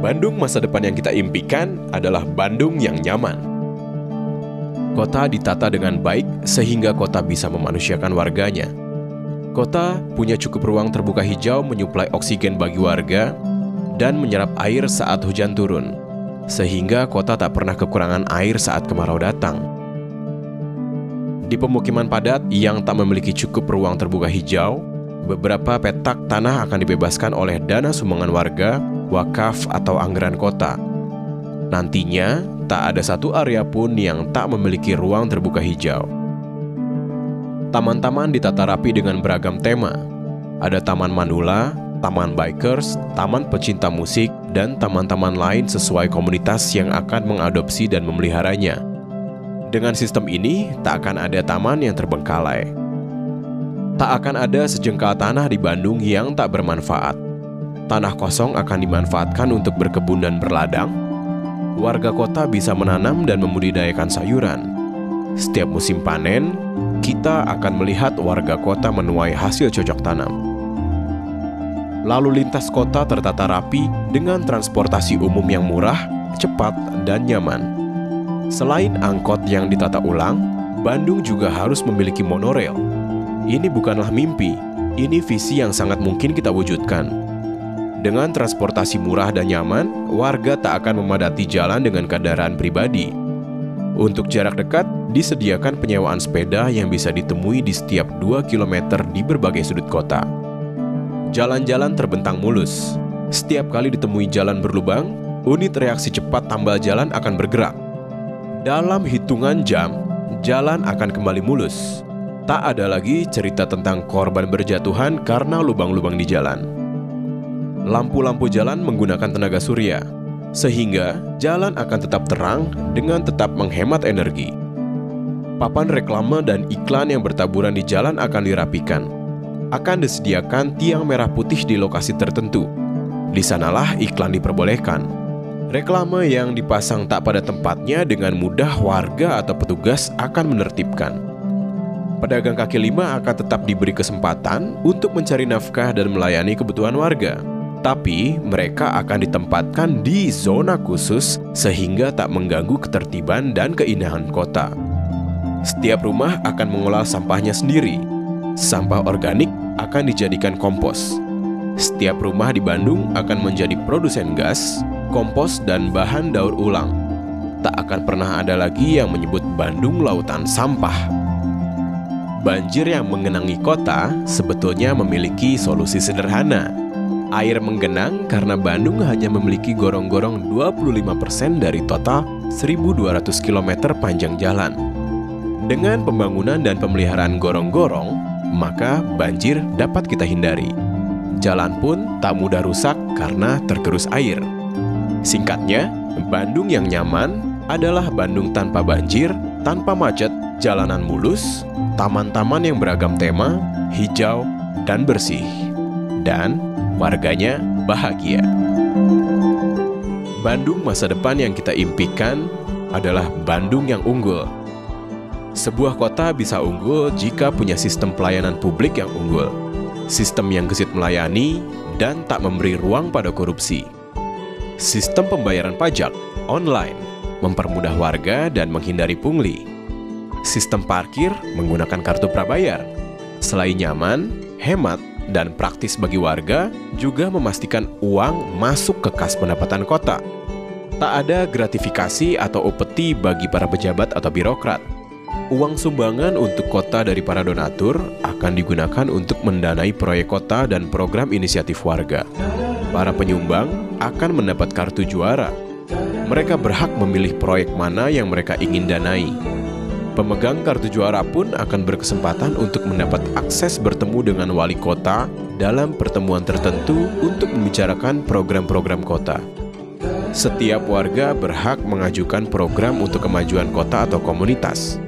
Bandung masa depan yang kita impikan adalah Bandung yang nyaman. Kota ditata dengan baik sehingga kota bisa memanusiakan warganya. Kota punya cukup ruang terbuka hijau menyuplai oksigen bagi warga dan menyerap air saat hujan turun, sehingga kota tak pernah kekurangan air saat kemarau datang. Di pemukiman padat yang tak memiliki cukup ruang terbuka hijau, beberapa petak tanah akan dibebaskan oleh dana sumbangan warga, wakaf, atau anggaran kota. Nantinya, tak ada satu area pun yang tak memiliki ruang terbuka hijau. Taman-taman ditata rapi dengan beragam tema. Ada taman manula, taman bikers, taman pecinta musik, dan taman-taman lain sesuai komunitas yang akan mengadopsi dan memeliharanya. Dengan sistem ini, tak akan ada taman yang terbengkalai. Tak akan ada sejengkal tanah di Bandung yang tak bermanfaat. Tanah kosong akan dimanfaatkan untuk berkebun dan berladang. Warga kota bisa menanam dan membudidayakan sayuran. Setiap musim panen, kita akan melihat warga kota menuai hasil cocok tanam. Lalu lintas kota tertata rapi dengan transportasi umum yang murah, cepat, dan nyaman. Selain angkot yang ditata ulang, Bandung juga harus memiliki monorail. Ini bukanlah mimpi, ini visi yang sangat mungkin kita wujudkan. Dengan transportasi murah dan nyaman, warga tak akan memadati jalan dengan kendaraan pribadi. Untuk jarak dekat, disediakan penyewaan sepeda yang bisa ditemui di setiap 2 km di berbagai sudut kota. Jalan-jalan terbentang mulus. Setiap kali ditemui jalan berlubang, unit reaksi cepat tambal jalan akan bergerak. Dalam hitungan jam, jalan akan kembali mulus. Tak ada lagi cerita tentang korban berjatuhan karena lubang-lubang di jalan. Lampu-lampu jalan menggunakan tenaga surya, sehingga jalan akan tetap terang dengan tetap menghemat energi. Papan reklame dan iklan yang bertaburan di jalan akan dirapikan. Akan disediakan tiang merah putih di lokasi tertentu. Di sanalah iklan diperbolehkan. Reklame yang dipasang tak pada tempatnya dengan mudah warga atau petugas akan menertibkan. Pedagang kaki lima akan tetap diberi kesempatan untuk mencari nafkah dan melayani kebutuhan warga. Tapi mereka akan ditempatkan di zona khusus sehingga tak mengganggu ketertiban dan keindahan kota. Setiap rumah akan mengolah sampahnya sendiri. Sampah organik akan dijadikan kompos. Setiap rumah di Bandung akan menjadi produsen gas, kompos, dan bahan daur ulang. Tak akan pernah ada lagi yang menyebut Bandung lautan sampah. Banjir yang mengenangi kota sebetulnya memiliki solusi sederhana. Air menggenang karena Bandung hanya memiliki gorong-gorong 25% dari total 1.200 km panjang jalan. Dengan pembangunan dan pemeliharaan gorong-gorong, maka banjir dapat kita hindari. Jalan pun tak mudah rusak karena tergerus air. Singkatnya, Bandung yang nyaman adalah Bandung tanpa banjir, tanpa macet, jalanan mulus, taman-taman yang beragam tema, hijau, dan bersih. Dan warganya bahagia. Bandung masa depan yang kita impikan adalah Bandung yang unggul. Sebuah kota bisa unggul jika punya sistem pelayanan publik yang unggul, sistem yang gesit melayani dan tak memberi ruang pada korupsi. Sistem pembayaran pajak online mempermudah warga dan menghindari pungli. Sistem parkir menggunakan kartu prabayar. Selain nyaman, hemat, dan praktis bagi warga, juga memastikan uang masuk ke kas pendapatan kota. Tak ada gratifikasi atau upeti bagi para pejabat atau birokrat. Uang sumbangan untuk kota dari para donatur akan digunakan untuk mendanai proyek kota dan program inisiatif warga. Para penyumbang akan mendapat kartu juara. Mereka berhak memilih proyek mana yang mereka ingin danai. Pemegang kartu juara pun akan berkesempatan untuk mendapat akses bertemu dengan wali kota dalam pertemuan tertentu untuk membicarakan program-program kota. Setiap warga berhak mengajukan program untuk kemajuan kota atau komunitas.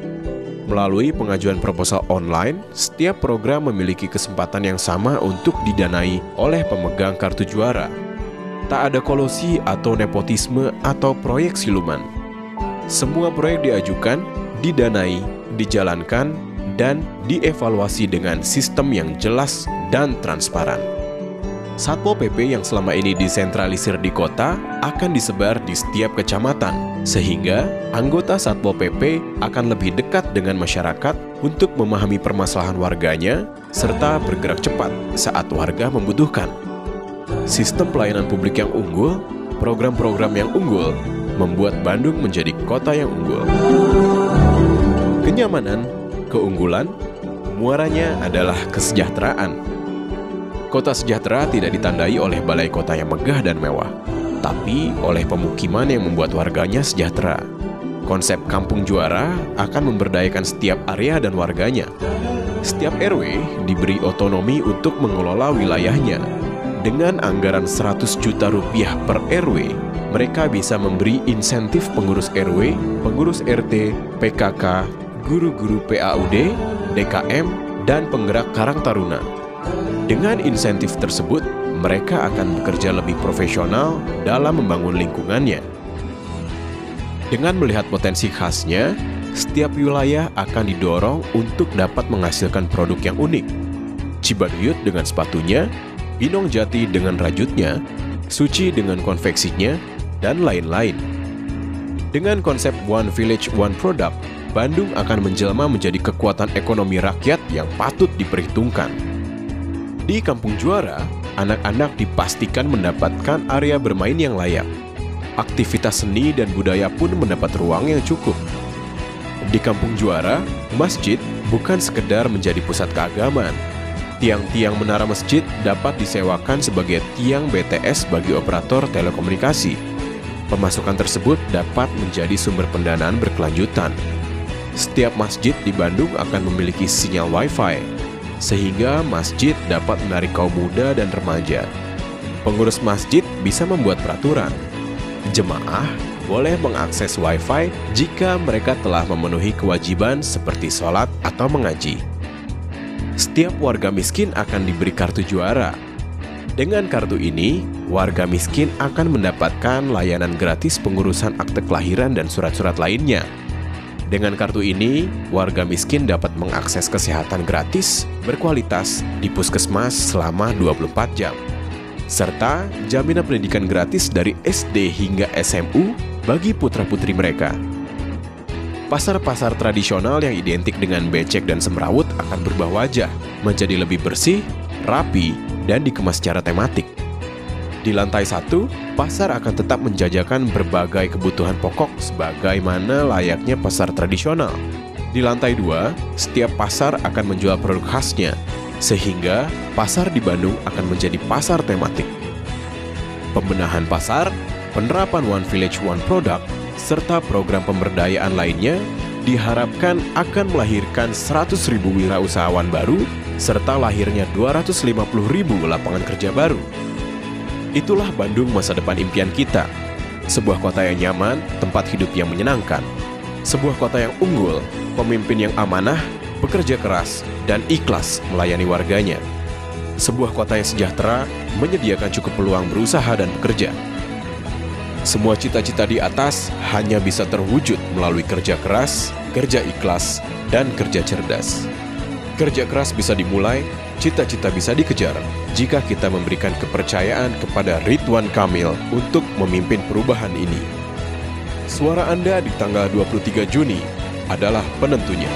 Melalui pengajuan proposal online, setiap program memiliki kesempatan yang sama untuk didanai oleh pemegang kartu juara. Tak ada kolusi atau nepotisme atau proyek siluman. Semua proyek diajukan, didanai, dijalankan, dan dievaluasi dengan sistem yang jelas dan transparan. Satpol PP yang selama ini disentralisir di kota akan disebar di setiap kecamatan, sehingga anggota Satpol PP akan lebih dekat dengan masyarakat untuk memahami permasalahan warganya, serta bergerak cepat saat warga membutuhkan. Sistem pelayanan publik yang unggul, program-program yang unggul, membuat Bandung menjadi kota yang unggul. Kenyamanan, keunggulan, muaranya adalah kesejahteraan. Kota sejahtera tidak ditandai oleh balai kota yang megah dan mewah, tapi oleh pemukiman yang membuat warganya sejahtera. Konsep Kampung Juara akan memberdayakan setiap area dan warganya. Setiap RW diberi otonomi untuk mengelola wilayahnya. Dengan anggaran 100 juta rupiah per RW, mereka bisa memberi insentif pengurus RW, pengurus RT, PKK, guru-guru PAUD, DKM, dan penggerak Karang Taruna. Dengan insentif tersebut, mereka akan bekerja lebih profesional dalam membangun lingkungannya. Dengan melihat potensi khasnya, setiap wilayah akan didorong untuk dapat menghasilkan produk yang unik. Cibaduyut dengan sepatunya, Binong Jati dengan rajutnya, Suci dengan konveksinya, dan lain-lain. Dengan konsep One Village, One Product, Bandung akan menjelma menjadi kekuatan ekonomi rakyat yang patut diperhitungkan. Di Kampung Juara, anak-anak dipastikan mendapatkan area bermain yang layak. Aktivitas seni dan budaya pun mendapat ruang yang cukup. Di Kampung Juara, masjid bukan sekedar menjadi pusat keagamaan. Tiang-tiang menara masjid dapat disewakan sebagai tiang BTS bagi operator telekomunikasi. Pemasukan tersebut dapat menjadi sumber pendanaan berkelanjutan. Setiap masjid di Bandung akan memiliki sinyal Wi-Fi, sehingga masjid dapat menarik kaum muda dan remaja. Pengurus masjid bisa membuat peraturan. Jemaah boleh mengakses Wi-Fi jika mereka telah memenuhi kewajiban seperti sholat atau mengaji. Setiap warga miskin akan diberi kartu Juara. Dengan kartu ini, warga miskin akan mendapatkan layanan gratis pengurusan akte kelahiran dan surat-surat lainnya. Dengan kartu ini, warga miskin dapat mengakses kesehatan gratis, berkualitas di puskesmas selama 24 jam. Serta jaminan pendidikan gratis dari SD hingga SMU bagi putra-putri mereka. Pasar-pasar tradisional yang identik dengan becek dan semrawut akan berubah wajah, menjadi lebih bersih, rapi, dan dikemas secara tematik. Di lantai 1, pasar akan tetap menjajakan berbagai kebutuhan pokok sebagaimana layaknya pasar tradisional. Di lantai 2, setiap pasar akan menjual produk khasnya, sehingga pasar di Bandung akan menjadi pasar tematik. Pembenahan pasar, penerapan One Village One Product, serta program pemberdayaan lainnya diharapkan akan melahirkan 100.000 wirausahawan baru, serta lahirnya 250.000 lapangan kerja baru. Itulah Bandung masa depan impian kita. Sebuah kota yang nyaman, tempat hidup yang menyenangkan. Sebuah kota yang unggul, pemimpin yang amanah, bekerja keras, dan ikhlas melayani warganya. Sebuah kota yang sejahtera, menyediakan cukup peluang berusaha dan bekerja. Semua cita-cita di atas hanya bisa terwujud melalui kerja keras, kerja ikhlas, dan kerja cerdas. Kerja keras bisa dimulai, cita-cita bisa dikejar jika kita memberikan kepercayaan kepada Ridwan Kamil untuk memimpin perubahan ini. Suara Anda di tanggal 23 Juni adalah penentunya.